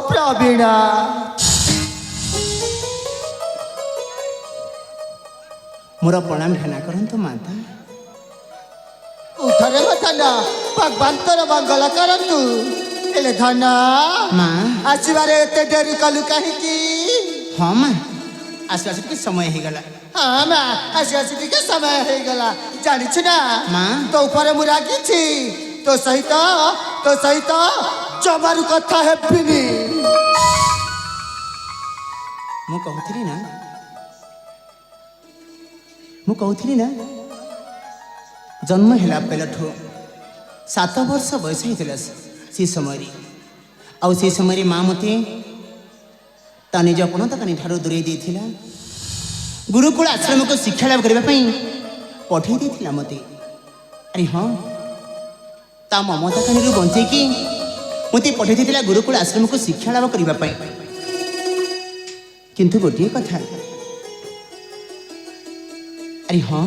प्रवीणा मोर प्रणाम ध्यान करंतु माता उठरे धना भगवान तोर मंगल करतु एले धना माँ आसबारे एते देरी कलु कहीं हाँ माँ आस आस के समय हो गला हाँ माँ आस टिके समय हो गला जानिछु ना माँ तो ऊपर मु रागिछि तो सहित जमारू कथा हेबिनी मु कहूथली ना जन्म हेला पेलठू 7 वर्ष बयस होता से समय आउ से समय माँ मते ता निज पणताकानी ठारू दूरे देथिला गुरुकुल आश्रम को शिक्षा लाभ करने पठे देथिला मते अरे हाँ ता ममता कानी बंचे कि मते पठे देथिला गुरुकुल आश्रम को शिक्षा लाभ करने किंतु गोटे कथा अरे हाँ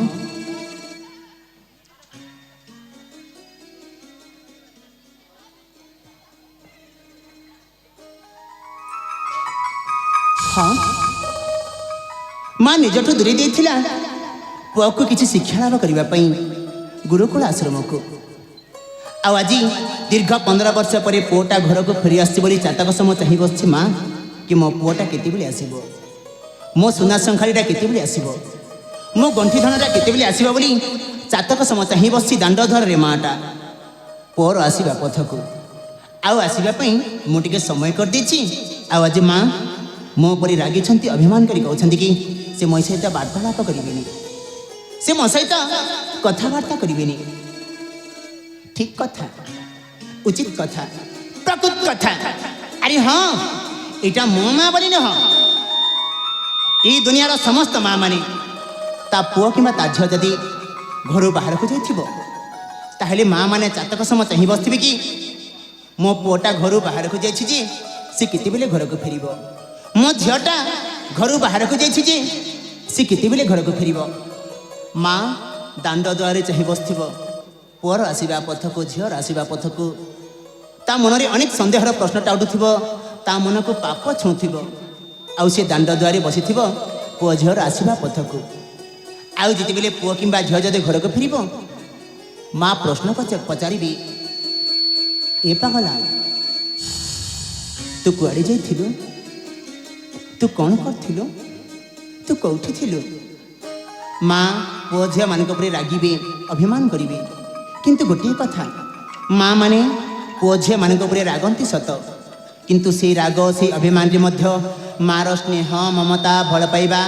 हाँ माँ निजठू दूरे देथिला पुआ को किसी शिक्षा लाभ करने गुरुकुल आश्रम को आज दीर्घ 15 वर्ष पर पुओटा घर को फेरी आसी चातक समय चाह बस माँ कि मो पुओटा केते आसब मो सुना संखाड़ीटा केते आसब मो गंठी धनटा केते आसब बोली चातक समय चाह बस दाण्डधर रे माँटा पुअर आसवा पथ को आसवाई मुझे समय कर देछि आज माँ मो पर रागी अभिमान करी कहते कि से मो सहित वार्तालाप करें से मो सहित कथबार्ता करें ठीक कथा उचित कथा प्रकृत कथा अरे हाँ यहाँ मो माँ बोली नह ये दुनियार समस्त माँ माने ता पुओ कि ता झील जदि घर बाहर को जाइए माँ मैंने चातक समय चाह बस कि मो पुओटा घर बाहर को जाइए सी केते घर को फेर मो झीटा घर बाहर को जाइए सी केते घर को फेर माँ दाण्ड द्वारे चाह बस पुअर आसवा पथ को झीर आसवा पथ को ता मन में अनेक सन्देहर प्रश्न टाउथ्व ता मन को पाप छुँव आउ सी दाण्ड द्वारे बसी पुओ झीर आसवा पथ को आउ जिते पुओ कि झील जदि घर को फेर माँ प्रश्न पचारि ए पागला तू कुआड़े जाइथिलु तू कौन करथिलु तू कौठी थिलु माँ पुओ झील मानक उपरे रागिबे अभिमान करिवे किंतु गोटे कथा माँ माने पुओ झील मानक उपरे रागंती सत किंतु से राग से अभिमान रे मध्य मार स्नेह ममता भल पाइबा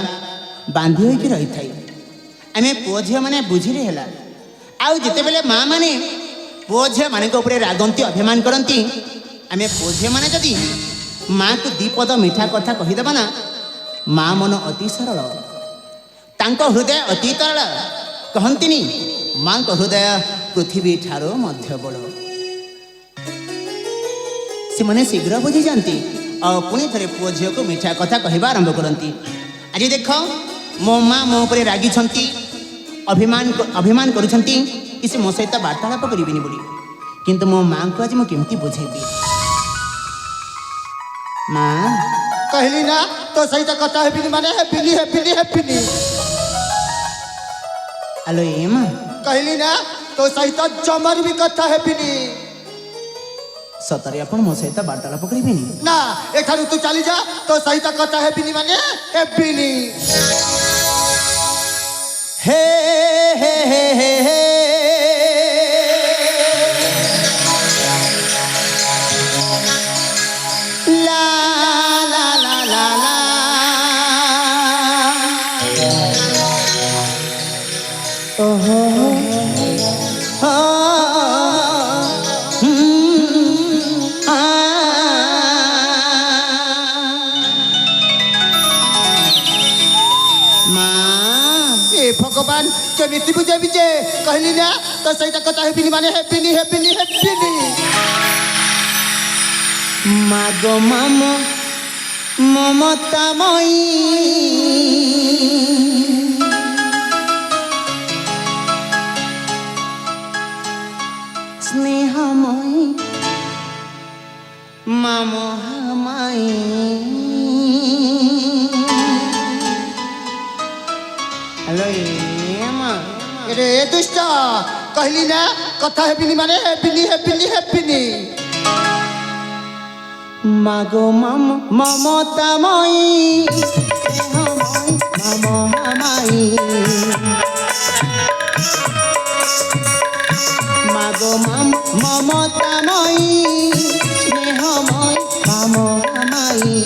बांधी होइके रही थाई आमे पुओ झील माने बुझिले हेला आउ जितेबेले माँ माने पुओ झील मानक उपरे रागंती अभिमान करती आमे पुओ झील माने जदि माँ को दीपद मीठा कथा कहीदेबा ना माँ मन अति सरल तांको हृदय अति तरल कहंतिनी माँ को हृदय पृथ्वी ठारो मध्य बड़ से मने शीघ्र बुझी जाती और पुणी थे पुओ झील को मीठा कथा कहवा आरंभ करती आज देख मो माँ मो पर रागी अभिमान करुछंती कि से मो सहित वार्तालाप करें बोली किंतु मो माँ को आज मुझे बुझेबी माँ कहली ना तो सहित कथा हेबिनी माने हेबिनी हेलो ए माँ कहली ना तो सहित जमर भी कथा हेबिनी सतरे आपण मो सहित वार्तालाप करें ना एठारु तू चली जा तो सहित कथा हेबिनी माने हेबिनी हे हे हे हे हे ला ला ला ला ला ओहो आ ए भगवान केमिति बुझेबि जे कहली ना तो सही कथा हेबिनी माने हेबिनी मागो मामो ममतामयी स्नेहमयी मामोहमयी हेलो रे दुष्ट कहली ना कथा हेबिनी माने हेबिनी मागो मम ममतामयी स्नेहमयी मामोहमयी मागो मम ममतामयी स्नेहमयी मामोहमयी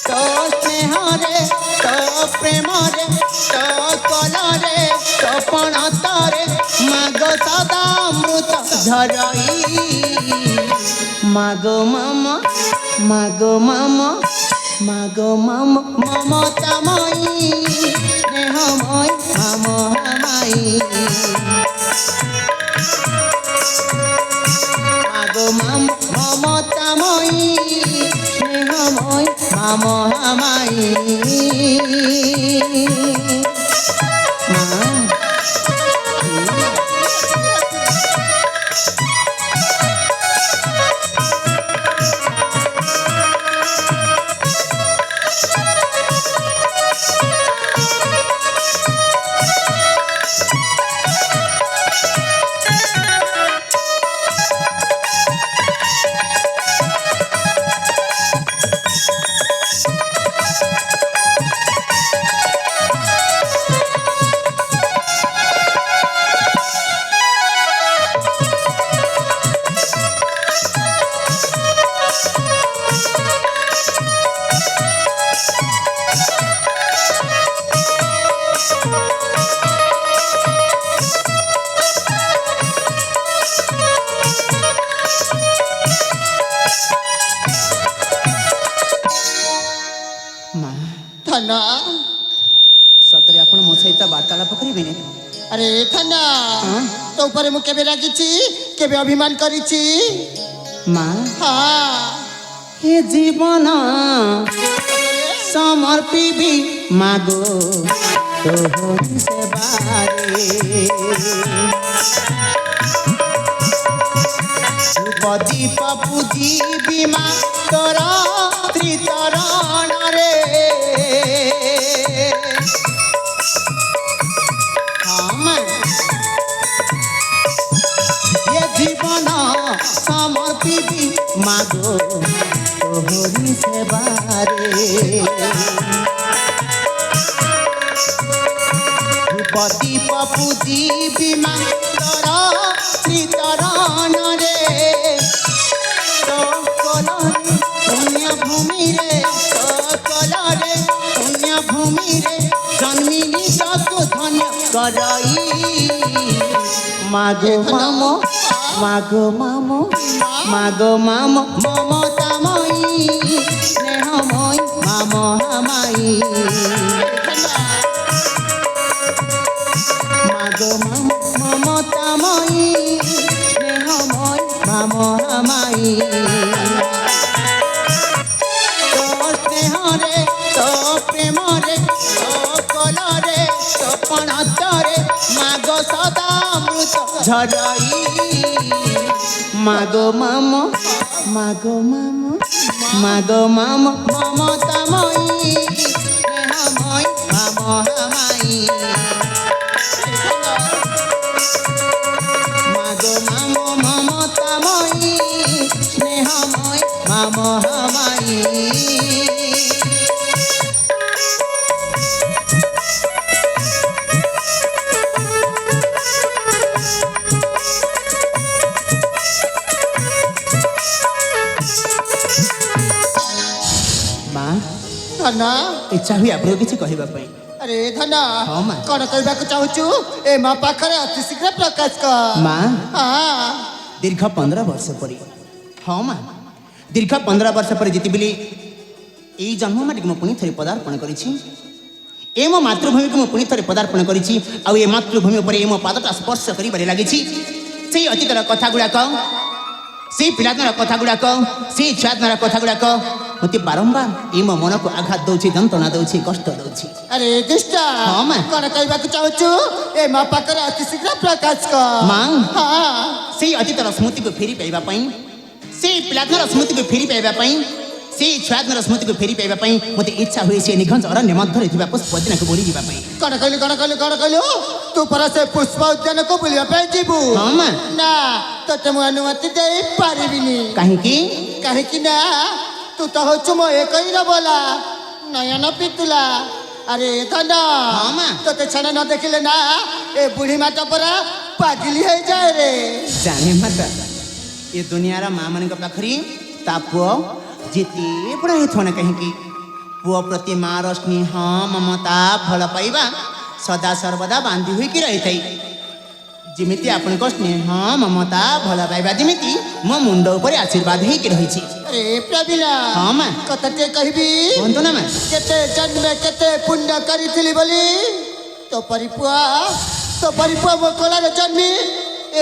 तो स्नेह रे तो प्रेम रे तो कल रे तो पणत रे मागो सदा अमृत झरई मागो मामा ममतामयी स्नेहमयी मामोहमयी मागो ममतामयी स्नेहमयी मामोहमयी थाना सतरे आपण मो सहित वार्तालाप करिबेनी अरे थाना तो ऊपर मु केबे रागिची केबे अभिमान करिची माँ हाँ हे जीवन समर्पिबी मागो तोहरी सेवारे दीप पूजीबी माँ तोर त्रिचरण रे ये जीवन समर्पिबी मागो तोहरी सेवारे दीप पूजीबी माँ तोर त्रिचरण रे पुण्य भूमि रे पुण्य भूमि रे जन्मिनी सबको धन्य करई मागो मामो ममतामयी स्नेहमयी मामोहमयी मागो ममतामयी स्नेहमयी मामोहमयी तो स्नेह रे तो प्रेम रे तो कल रे तो पणत रे मागो सदा अमृत झरई मागो मामो ममतामयी स्नेहमयी मामोहमयी मागो ममतामयी स्नेहमयी मामोहमयी थाना इच्छा हुई आपको किसी कहवा अरे अरे धन हाँ, माँ। कौन कहबाक चाहूचु ए माँ पाखरे अति शीघ्र प्रकाश कर माँ हाँ दीर्घ 15 वर्ष पर हाँ माँ दीर्घ 15 वर्ष पर जितेबेले यही जन्म माटी मु पुणी थे पदार्पण करी ए मो मातृभूमि को पुणी थे पदार्पण करी आउ ए मातृभूमि पर ए मो पादटा स्पर्श कर लगी से अतीतर कथा गुड़ाक से पिलादिन कथा गुड़ाक से छुआदिन कथा गुड़ाक मत बारंबार ये मो मन को आघात दौर जंत्रणा दौर कष्ट दौर अरे दुष्टा हाँ, माँ। कौन कहबाक चाहूचु ए माँ पाखरे अति शीघ्र प्रकाश कर माँ हाँ से अतीतर स्मृति को फेरी पाइबा से पिलादिन स्मृति को फेरी पाइबा से छुआदिन स्मृति को फेरी पाइबा मत इच्छा हुए से निघंज अरण्य मध्य पुष्पदिन को बोली जावाई कौन कहलु तू पर से पुष्प उद्यान को बुलिया जीवु हाँ माँ ना तोते मु अनुमति दे पारिबिनी कहीं ना तू तो होचु मो एक ही न बोला नयन पितुला अरे धन हाँ, माँ। तोते छाने न देखिले ना ए बुढ़ी माता परा पागली है जाए रे जाने माता ये दुनिया माँ मान पाखरी ता पुओ जिते बड़ा है थोड़ा कहीं पुओ प्रति माँ स्नेह ममता भल पाइबा सदा सर्वदा बांधी हुई रही थी जिमिति आपन को स्नेह ममता भल पाइबा जिमिति मो मुंड ऊपर आशीर्वाद ही रही अरे प्रवीणा हाँ माँ कते कहबी कहतु ना माँ केते जन्म केते पुण्य करिथिली बोली तो परिपुआ मो कोलार जन्मी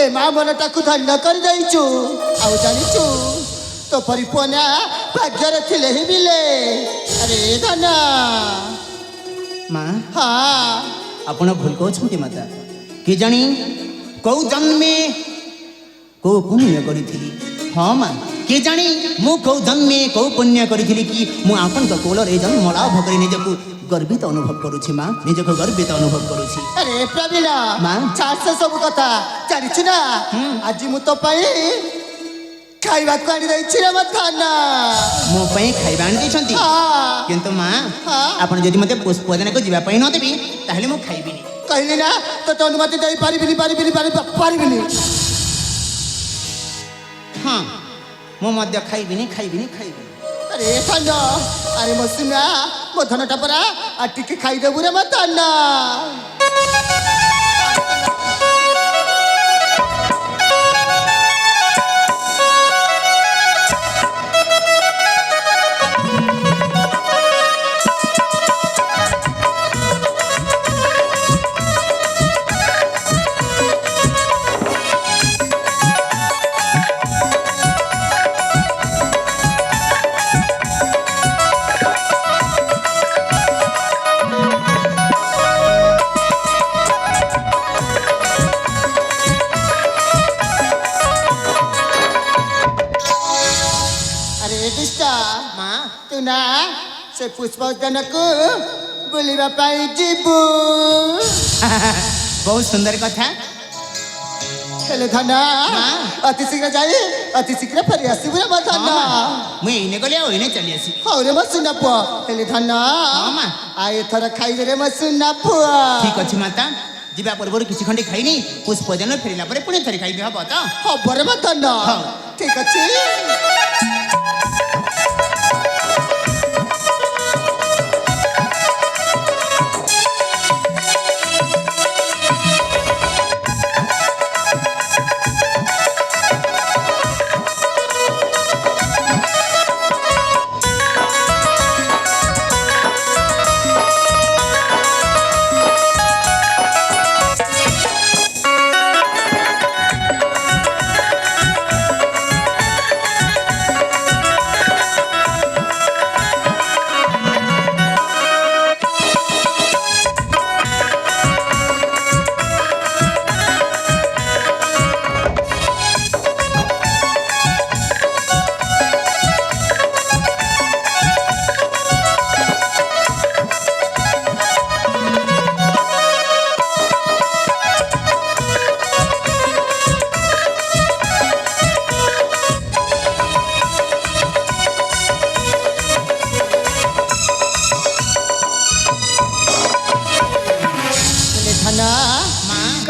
ए माँ मनटा को धन्य कर जाइछु आउ जानिछु तो परिपुआ ना भाग्यर थिले ही मिले अरे धन माँ हाँ आपण भूल कहते माता कि जानी कौ जन्मे कौ पुण्य करी हाँ माँ के जानी मु कौ जन्मे कौ पुण्य करी कि मु आपन कोल रे जन्म लाभ कर निजको गर्वित अनुभव करुछि माँ निजको गर्वित अनुभव करुछि अरे प्रवीणा माँ। चारसे सब कथा जानिछु ना आज मु तो पाई खाइबा को आनी रही रे मत खाना मो पई खाइबा आनि दैछंती हाँ किंतु माँ हाँ। आपण जदि मते पुष्पदान को जीवा पई न देबी ताहले मु खाइबिनी कहली ना तो अनुमति दे पारिबिनी हाँ मो मध्य खाइबिनी अरे धन अरे मो सुना मो धनटा परा आ टिके खाई देबु रे मत धन तू ना से पुष्प उद्यान को बुलिबा पाई जीवु बहुत सुंदर कथा हेले धन अति शीघ्र जाई अति शीघ्र फेरी आसीबु रे मत धन मुई इने गले ओइने चली आसी हौ रे मत सुना पुआ हेले धन माँ। आए थर खाई रे मत सुना पुआ ठीक अछि माता जीवा पूर्व किसी खंडे खाइनी पुष्पदान फेरिला परे पुणी थरी खाइबी हबो त हब रे मत धन हाँ। ठीक अछि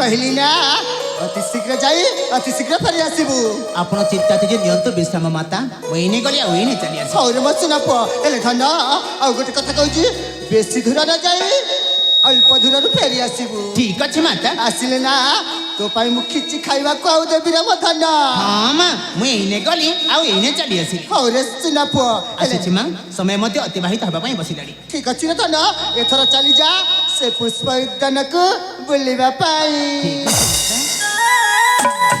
कहली ना अति शीघ्र जाई अति शीघ्र फेरी आसीबु आपण चिंता जे दियंतु विश्राम माता ओइने गले ओइने चली आसी हौरे मत सुना प एले धन आ गोटे कथा कहूची बेसी दूर न जाई ଅଳ୍ପ ଦୂରରୁ ଫେରି ଆସିବୁ। ଠିକ ଅଛି ମାତା। ଆସିଲେ ନା ତୋ ପାଇଁ ମୁଁ ଖିଚି ଖାଇବାକୁ ଆଉ ଦେବି ରେ ମୋ ଧନ। ହଁ ମା ମୁଁ ଏଇନେ ଗଲି ଆଉ ଏଇନେ ଚାଲି ଆସିଲି। ହଉ ରେ ସୁନା ପୁଅ। ଆସୁଛି ମା ସମୟ ମଧ୍ୟ ଅତିବାହିତ ହେବା ପାଇଁ ବସିଲାଣି। ଠିକ ଅଛି ରେ ଧନ ଏଥର ଚାଲି ଯା ସେ ପୁଷ୍ପ ଉଦ୍ୟାନକୁ ବୁଲିବା ପାଇଁ। ଠିକ ଅଛି ମାତା।